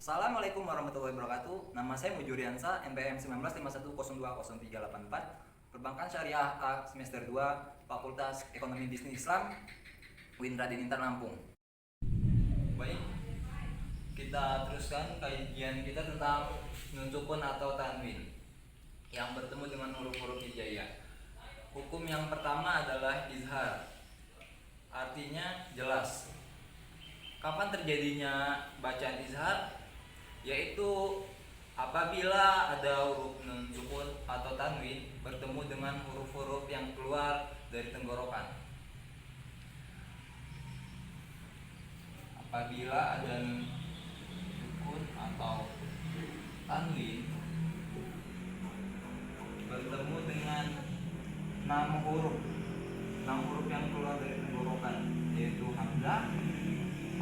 Assalamualaikum warahmatullahi wabarakatuh. Nama saya Mujuriansa, NPM 1951020384, Perbankan Syariah A semester 2, Fakultas Ekonomi Bisnis Islam, UIN Raden Intan Lampung. Baik, kita teruskan kajian kita tentang nun sukun atau tanwin yang bertemu dengan huruf-huruf hijaiyah. Hukum yang pertama adalah izhar, artinya jelas. Kapan terjadinya bacaan izhar? Yaitu apabila ada huruf nun sukun atau tanwin bertemu dengan huruf-huruf yang keluar dari tenggorokan. Apabila ada nun sukun atau tanwin bertemu dengan 6 huruf yang keluar dari tenggorokan, yaitu hamzah,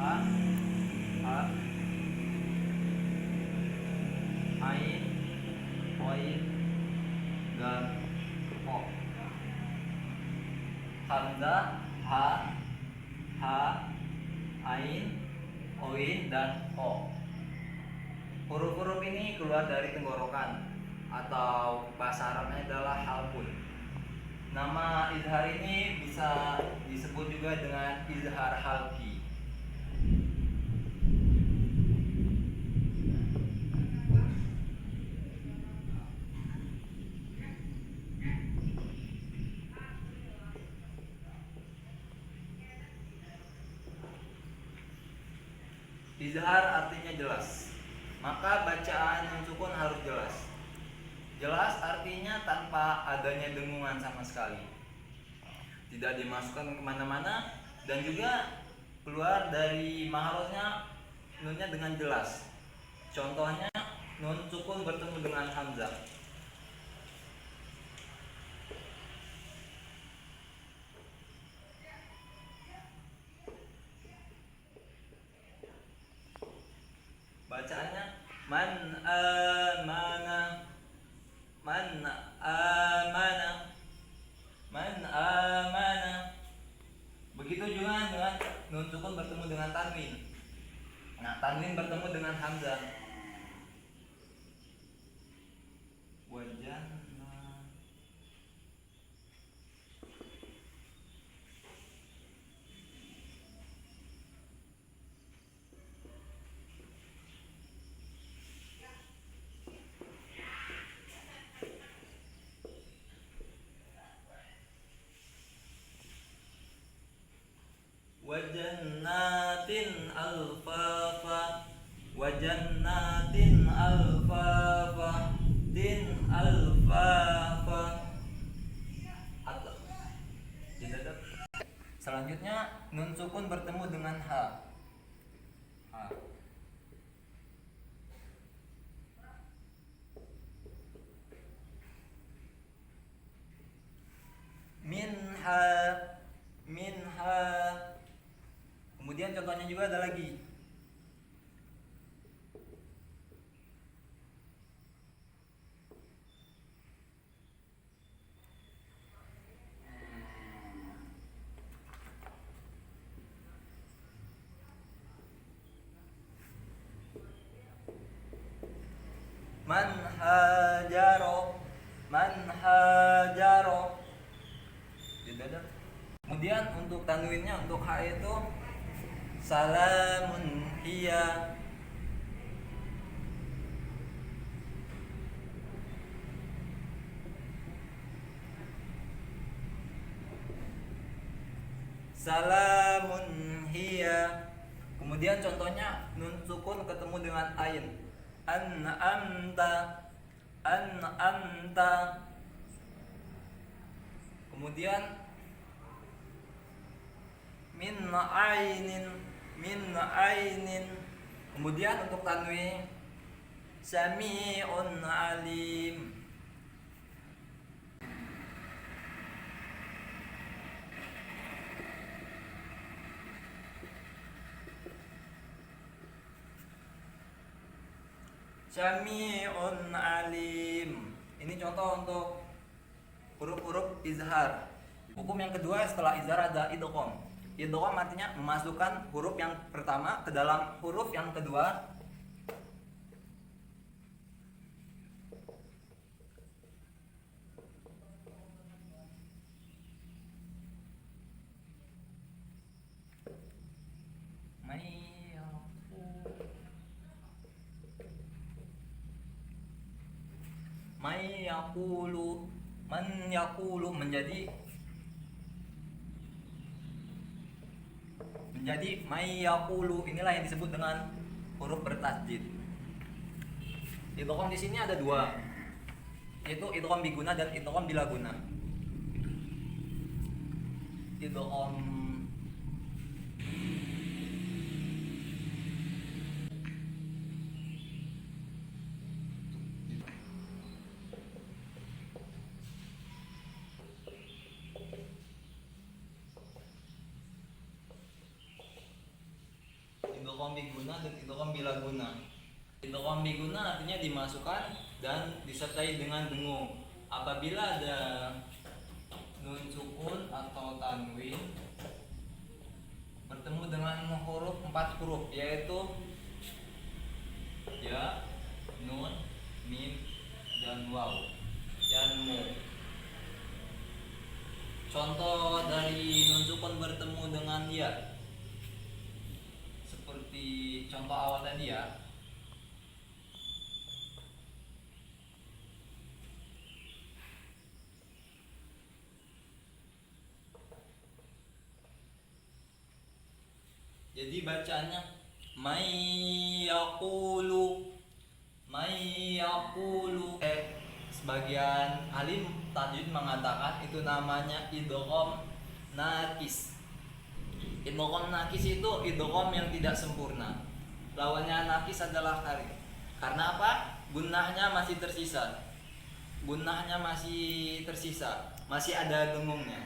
ha, ain, oin, dan o. Hamzah, ha, ain, oin, dan o. Huruf-huruf ini keluar dari tenggorokan atau bahasa Arabnya adalah halqun. Nama izhar ini bisa disebut juga dengan izhar halqi. Izhar artinya jelas, maka bacaan nun sukun harus jelas. Jelas artinya tanpa adanya dengungan sama sekali, tidak dimasukkan kemana-mana, dan juga keluar dari mahrojnya nunnya dengan jelas. Contohnya nun sukun bertemu dengan hamzah. Bacaannya man amana, man amana, man amana. Begitu juga dengan nun sukun bertemu dengan tanwin. Nah, tanwin bertemu dengan hamzah. Wajanna, wajannatin alfafa, wajannatin alfafa, tin alfafa. Atau tidak. Selanjutnya nun sukun bertemu dengan ha. Ha. Minha, minha. Kemudian contohnya juga ada lagi. Man hajaro, man hajaro. Tidak ada. Kemudian untuk tanwinnya, untuk ha itu salamun hiya, salamun hiya. Kemudian contohnya nun sukun ketemu dengan ain, an'amta, an'amta. Kemudian min ainin, min ainin. Kemudian untuk tanwin sami'un alim. Sami'un alim. Ini contoh untuk huruf-huruf izhar. Hukum yang kedua setelah izhar ada idgham. Idgham artinya memasukkan huruf yang pertama ke dalam huruf yang kedua May yakulu, man yakulu menjadi may yakulu. Inilah yang disebut dengan huruf bertasdid. Idgham di sini ada dua, yaitu idgham biguna dan idgham bilaguna. Idgham idgham biguna dan idgham bilaguna. Idgham biguna artinya dimasukkan dan disertai dengan dengung. Apabila ada nun sukun atau tanwin bertemu dengan empat huruf, yaitu ya, nun, mim, dan waw, dan mu. Contoh dari nun sukun bertemu dengan ya, seperti contoh awal tadi ya. Jadi bacaannya may yaqulu. Sebagian alim tajwid mengatakan itu namanya idgham nakis. Idgham nakis itu idgham yang tidak sempurna. Lawannya nakis adalah kari. Karena apa? Gunnahnya masih tersisa. Masih ada dengungnya.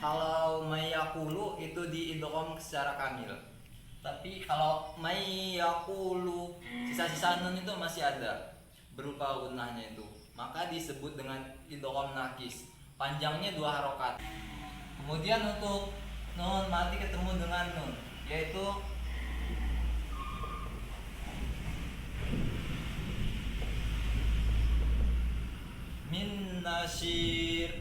Kalau may yaqulu itu diidgham secara kamil. Tapi kalau may yaqulu, sisa-sisa nun itu masih ada berupa gunnahnya itu, maka disebut dengan idgham nakis. Panjangnya 2 harokat. Kemudian untuk nun mati ketemu dengan nun, yaitu min nasyir.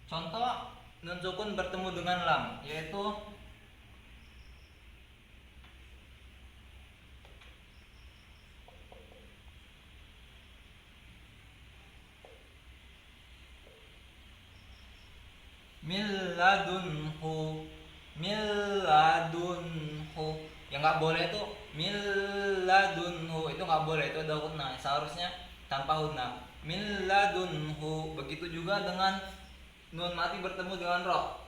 Contoh nun sukun bertemu dengan lam, yaitu milladunhu. Yang nggak boleh itu milladunhu, itu nggak boleh, itu ada hunna. Seharusnya tanpa hunna, milladunhu. Begitu juga dengan nun mati bertemu dengan ro.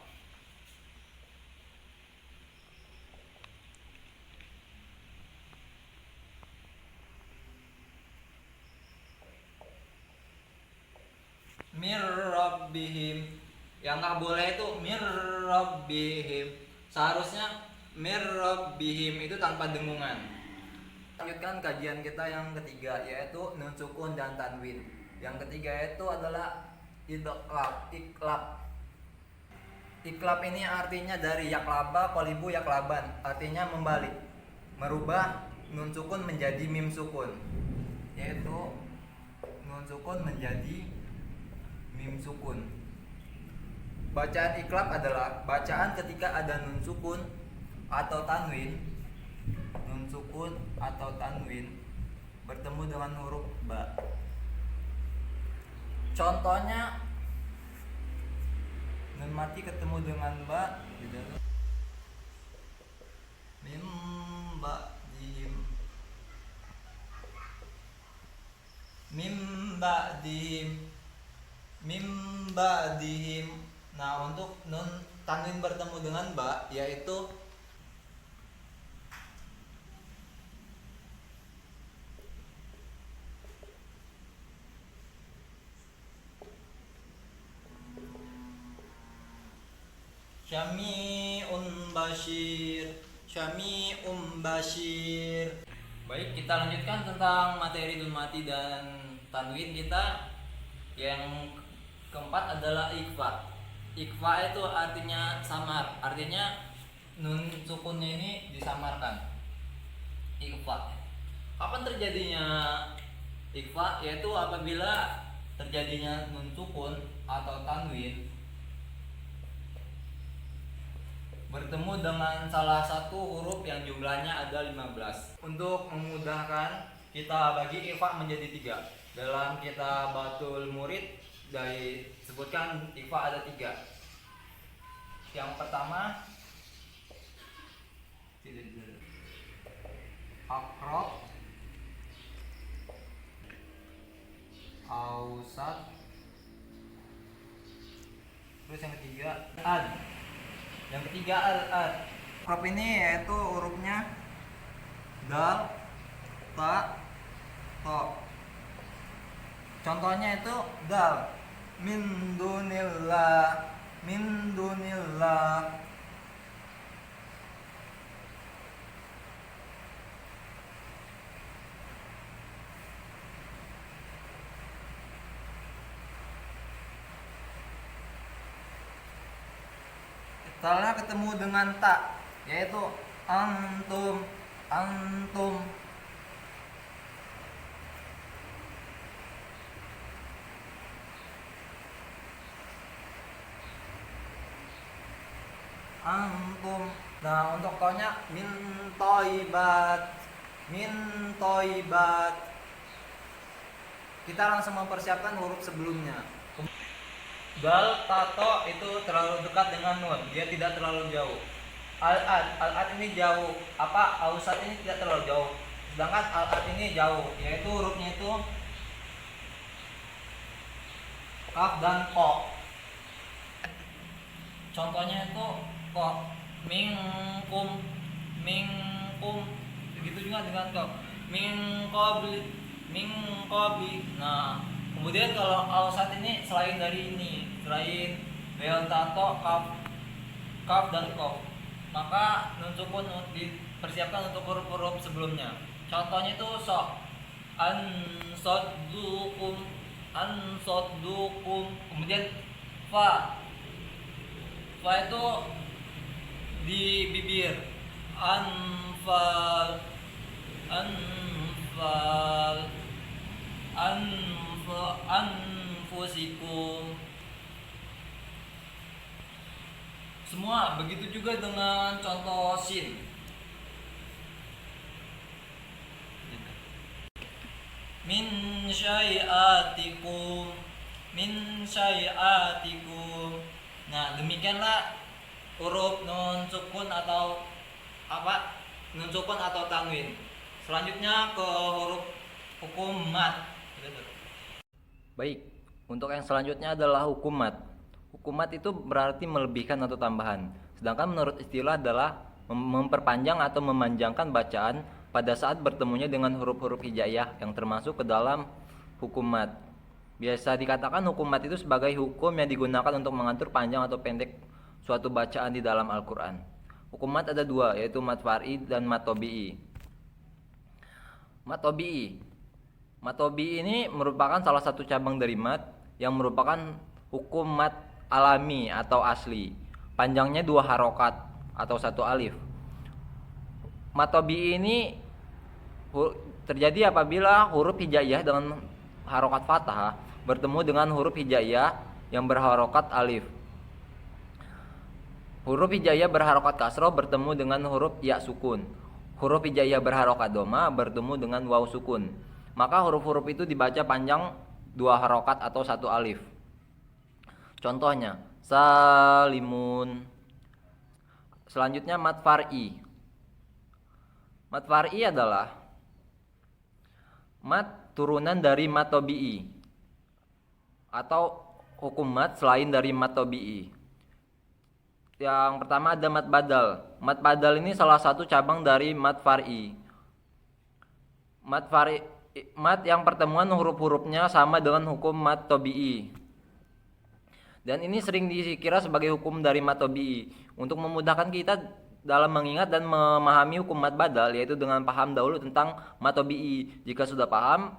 Mir rabbihim. Yang nggak boleh itu mir rabbihim. Seharusnya mir rabbihim itu tanpa dengungan. Lanjutkan kajian kita yang ketiga, yaitu nun sukun dan tanwin. Yang ketiga itu adalah iklab. Iklab ini artinya dari yaklaba, qalibu, yaklaban. Artinya membalik, merubah nun sukun menjadi mim sukun, yaitu nun sukun menjadi mim sukun. Bacaan iklab adalah bacaan ketika ada nun sukun atau tanwin. Nun sukun atau tanwin bertemu dengan huruf ba. Contohnya nun mati ketemu dengan ba di dalam mim ba'dihim. Nah, untuk nun tanwin bertemu dengan ba, yaitu Syami'un Bashir. Baik, kita lanjutkan tentang materi nun mati dan tanwin kita. Yang keempat adalah ikhfa. Ikhfa itu artinya samar, artinya nun sukunnya ini disamarkan. Ikhfa. Kapan terjadinya ikhfa? Yaitu apabila terjadinya nun sukun atau tanwin bertemu dengan salah satu huruf yang jumlahnya ada 15. Untuk memudahkan kita bagi ikhfa menjadi 3. Dalam kitab Batul Murid disebutkan ikhfa ada 3. Yang pertama akrab, ausat, terus yang ketiga ad. Yang ketiga al-ad. Akrab ini yaitu hurufnya dal, ta, to. Contohnya itu dal, min dunillah, min dunillah. Setelah ketemu dengan ta, yaitu antum, antum. Antum. Nah, untuk tonya min toibat, min toibat. Kita langsung mempersiapkan huruf sebelumnya. Dal, tato itu terlalu dekat dengan nun, dia tidak terlalu jauh. Al-ad ini jauh. Ausat ini tidak terlalu jauh. Sedangkan al-ad ini jauh, yaitu hurufnya itu kaf dan ko. Contohnya itu ko, minkum, minkum. Begitu juga dengan ko, min qabli. Nah, kemudian kalau ausat ini selain dari ini, selain bel, tato, kaf dan kof, maka nun sukun dipersiapkan untuk huruf-huruf sebelumnya. Contohnya itu so, ansoddukum, ansoddukum. Kemudian fa itu di bibir, anfal, anfusikum. Semua begitu juga dengan contoh sin. Min syai'atikum, min syai'atikum. Nah, demikianlah huruf nun sukun atau nun sukun atau tanwin. Selanjutnya ke huruf hukum mat. Baik, untuk yang selanjutnya adalah hukum mat. Hukum mat itu berarti melebihkan atau tambahan. Sedangkan menurut istilah adalah memperpanjang atau memanjangkan bacaan pada saat bertemunya dengan huruf-huruf hijaiyah yang termasuk ke dalam hukum mat. Biasa dikatakan hukum mat itu sebagai hukum yang digunakan untuk mengatur panjang atau pendek suatu bacaan di dalam Al-Quran. Hukum mat ada 2, yaitu mat far'i dan mat tobi'i. Mat tobi'i. Mat tobi'i ini merupakan salah satu cabang dari mat yang merupakan hukum mat alami atau asli. Panjangnya 2 harokat atau 1 alif. Mat tobi'i ini terjadi apabila huruf hijaiyah dengan harokat fathah bertemu dengan huruf hijaiyah yang berharokat alif. Huruf hijaiyah berharokat kasroh bertemu dengan huruf ya sukun. Huruf hijaiyah berharokat doma bertemu dengan waw sukun. Maka huruf-huruf itu dibaca panjang 2 harokat atau 1 alif. Contohnya salimun. Selanjutnya mat far'i. Mat far'i adalah mat turunan dari mat tobi'i atau hukum mat selain dari mat tobi'i. Yang pertama ada mat badal. Mat badal ini salah satu cabang dari mat far'i. Mat yang pertemuan huruf-hurufnya sama dengan hukum mat tobi'i. Dan ini sering dikira sebagai hukum dari mat tobi'i. Untuk memudahkan kita dalam mengingat dan memahami hukum mat badal, yaitu dengan paham dahulu tentang mat tobi'i. Jika sudah paham,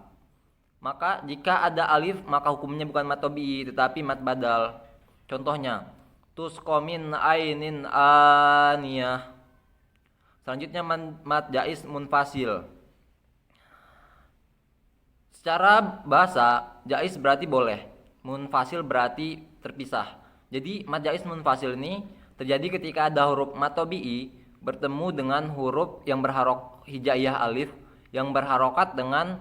maka jika ada alif maka hukumnya bukan mat tobi'i tetapi mat badal. Contohnya tusqomin ainin aniyah. Selanjutnya mat jaiz munfasil. Secara bahasa jaiz berarti boleh, munfasil berarti terpisah. Jadi mat jaiz munfasil ini terjadi ketika ada huruf mat tobi'i bertemu dengan huruf yang berharok hijaiyah alif yang berharokat dengan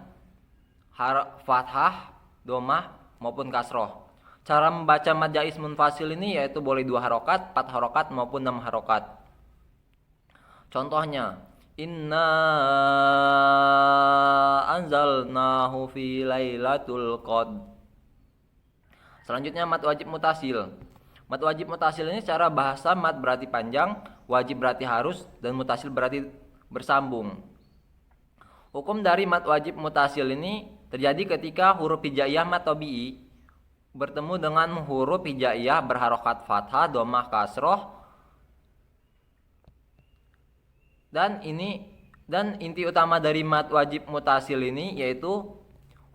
fathah, domah maupun kasroh. Cara membaca mad jaiz munfasil ini yaitu boleh 2 harokat, 4 harokat maupun 6 harokat. Contohnya, inna anzalnahu fi lailatul qadr. Selanjutnya mad wajib mutasil. Mad wajib mutasil ini secara bahasa mad berarti panjang, wajib berarti harus, dan mutasil berarti bersambung. Hukum dari mad wajib mutasil ini terjadi ketika huruf hijaiyah mad tabi'i bertemu dengan huruf hijaiyah berharokat fathah, domah, kasroh, dan inti utama dari mad wajib mutasil ini yaitu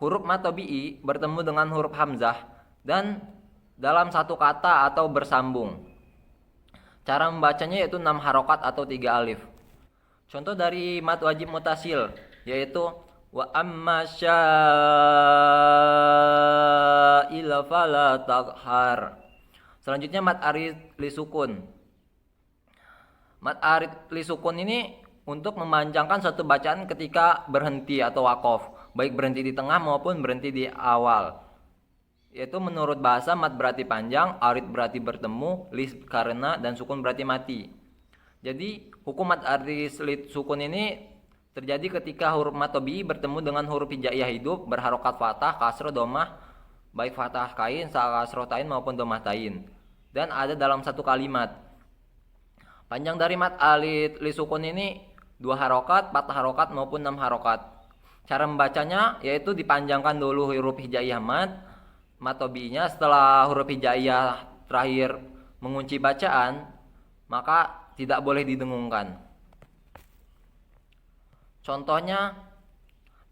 huruf mad tabi'i bertemu dengan huruf hamzah dan dalam satu kata atau bersambung. Cara membacanya yaitu 6 harokat atau 3 alif. Contoh dari mad wajib mutasil yaitu wa amma sya'ila fala taqhar. Selanjutnya mad arid li sukun. Mad arid li sukun ini untuk memanjangkan satu bacaan ketika berhenti atau wakof, baik berhenti di tengah maupun berhenti di awal. Yaitu menurut bahasa mad berarti panjang, arid berarti bertemu, li karena, dan sukun berarti mati. Jadi hukum mad arid li sukun ini terjadi ketika huruf mad tabi'i bertemu dengan huruf hijaiyah hidup berharokat fathah, kasroh, domah, baik fathah kain, kasroh tain maupun domah tain, dan ada dalam satu kalimat. Panjang dari mad arid li sukun ini 2 harokat, 4 harokat maupun 6 harokat. Cara membacanya yaitu dipanjangkan dulu huruf hijaiyah mad tabi'inya. Setelah huruf hijaiyah terakhir mengunci bacaan, maka tidak boleh didengungkan. Contohnya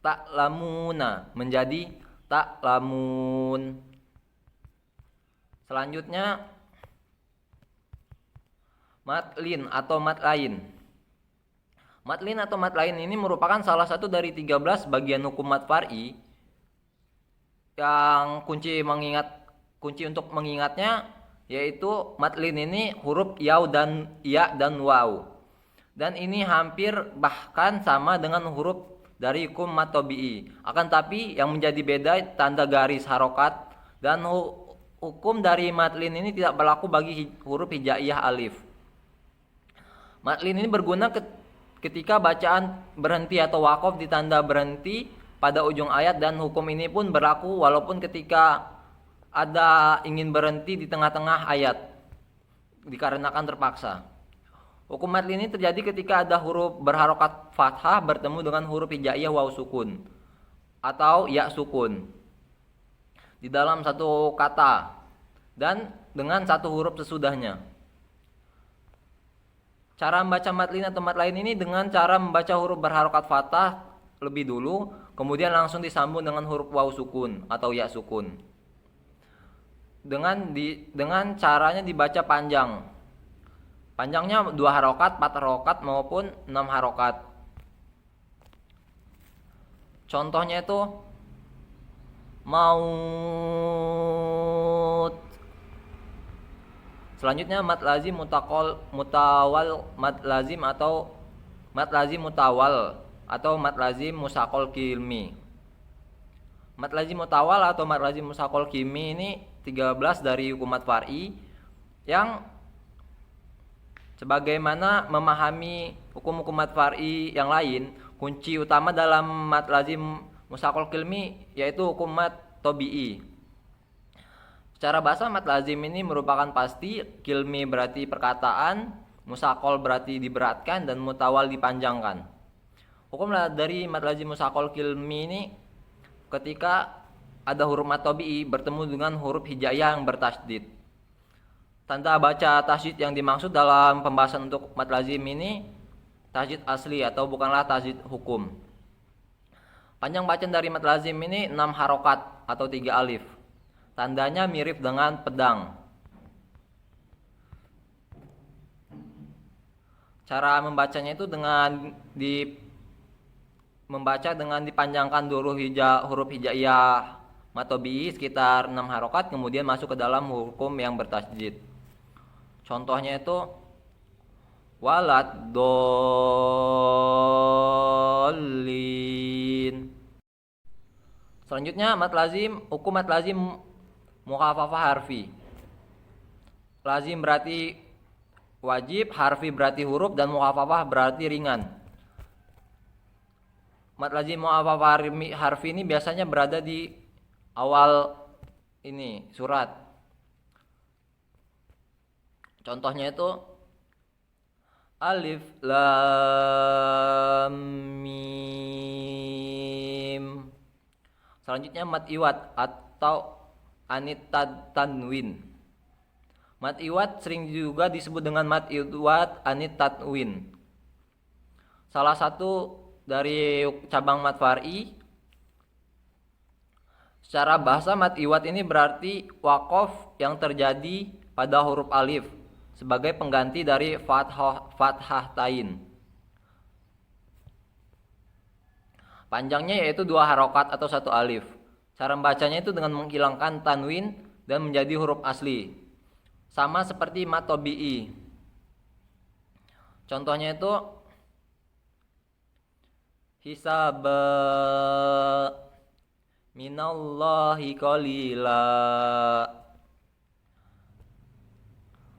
ta'lamuna menjadi ta'lamun. Selanjutnya matlin atau mat lain. Matlin atau mat lain ini merupakan salah satu dari 13 bagian hukum mat far'i yang kunci untuk mengingatnya yaitu matlin ini huruf yaw dan ya dan waw. Dan ini hampir bahkan sama dengan huruf dari hukum mad tabi'i. Akan tapi yang menjadi beda tanda garis harokat, dan hukum dari matlin ini tidak berlaku bagi huruf hijaiyah alif. Matlin ini berguna ketika bacaan berhenti atau wakof di tanda berhenti pada ujung ayat, dan hukum ini pun berlaku walaupun ketika ada ingin berhenti di tengah-tengah ayat dikarenakan terpaksa. Hukum matlin ini terjadi ketika ada huruf berharokat fathah bertemu dengan huruf hijaiyah waw sukun atau ya sukun di dalam satu kata dan dengan satu huruf sesudahnya. Cara membaca matlin atau mat lain ini dengan cara membaca huruf berharokat fathah lebih dulu, kemudian langsung disambung dengan huruf waw sukun atau ya sukun. Dengan caranya dibaca panjang. Panjangnya 2 harokat, 4 harokat maupun 6 harokat. Contohnya itu maut. Selanjutnya mad lazim mutawal, mad lazim atau mad lazim mutawal atau mad lazim musaqal kilmi. Mad lazim mutawal atau mad lazim musaqal kilmi ini 13 dari hukum mad far'i yang sebagaimana memahami hukum-hukum mad far'i yang lain, kunci utama dalam mad lazim musaqal kilmi yaitu hukum mad tabi'i. Secara bahasa mad lazim ini merupakan pasti, kilmi berarti perkataan, musaqal berarti diberatkan, dan mutawal dipanjangkan. Hukum dari mad lazim musaqal kilmi ini ketika ada huruf mad tabi'i bertemu dengan huruf hijaiyah yang bertasydid. Tanda baca tasydid yang dimaksud dalam pembahasan untuk mad lazim ini tasydid asli atau bukanlah tasydid hukum. Panjang bacaan dari mad lazim ini 6 harokat atau 3 alif. Tandanya mirip dengan pedang. Cara membacanya itu membaca dengan dipanjangkan dulu huruf hijaiyah mad tabi'i sekitar 6 harokat, kemudian masuk ke dalam hukum yang bertasydid. Contohnya itu walad dolin dhallin. Selanjutnya hukum mat lazim mukhafafah harfi. Lazim berarti wajib, harfi berarti huruf, dan mukhafafah berarti ringan. Mat lazim mukhafafah harfi ini biasanya berada di awal ini surat. Contohnya itu alif lam mim. Selanjutnya mat iwat atau anit tanwin. Mat iwat sering juga disebut dengan mat iwat anit tanwin. Salah satu dari cabang mat far'i. Secara bahasa mat iwat ini berarti wakof yang terjadi pada huruf alif sebagai pengganti dari fathah tain. Panjangnya yaitu 2 harokat atau 1 alif. Cara membacanya itu dengan menghilangkan tanwin dan menjadi huruf asli. Sama seperti mat tobi'i. Contohnya itu hisab minallahi qalila.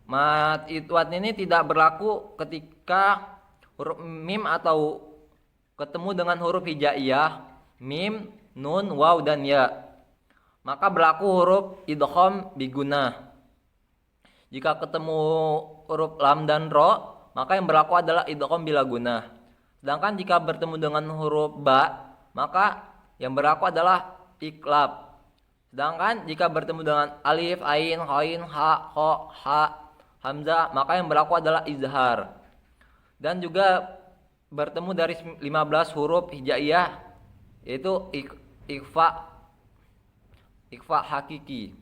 Mat iwat ini tidak berlaku ketika huruf mim atau ketemu dengan huruf hijaiyah, mim, nun, waw, dan ya. Maka berlaku huruf idgham bigunah. Jika ketemu huruf lam dan ro, maka yang berlaku adalah idgham bila gunah. Sedangkan jika bertemu dengan huruf ba, maka yang berlaku adalah iklab. Sedangkan jika bertemu dengan alif, ain, ghain, ha, kha, ha, hamzah, maka yang berlaku adalah izhar. Dan juga bertemu dari 15 huruf hijaiyah, yaitu ikhfa hakiki.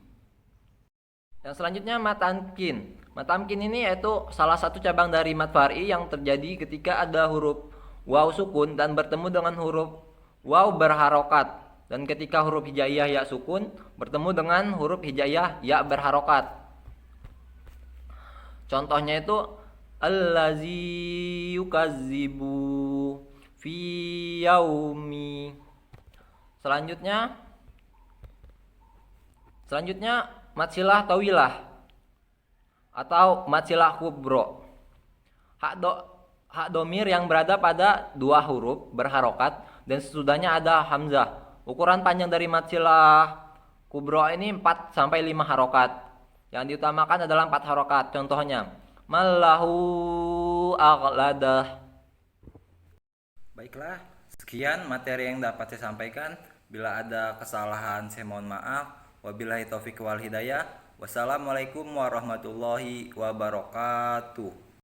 Yang selanjutnya mat tamkin. Mat tamkin ini yaitu salah satu cabang dari mat far'i yang terjadi ketika ada huruf waw sukun dan bertemu dengan huruf waw berharokat, dan ketika huruf hijaiyah ya sukun bertemu dengan huruf hijaiyah ya berharokat. Contohnya itu allazi yukazzibu fi yaumi. Selanjutnya mat silah tawilah atau mat silah kubro. Hak domir yang berada pada 2 huruf berharokat dan sesudahnya ada hamzah. Ukuran panjang dari mat silah kubro ini 4 sampai 5 harokat. Yang diutamakan adalah 4 harokat. Contohnya mallahu aghladah. Baiklah, sekian materi yang dapat saya sampaikan. Bila ada kesalahan saya mohon maaf. Wabillahi taufiq wal hidayah. Wassalamualaikum warahmatullahi wabarakatuh.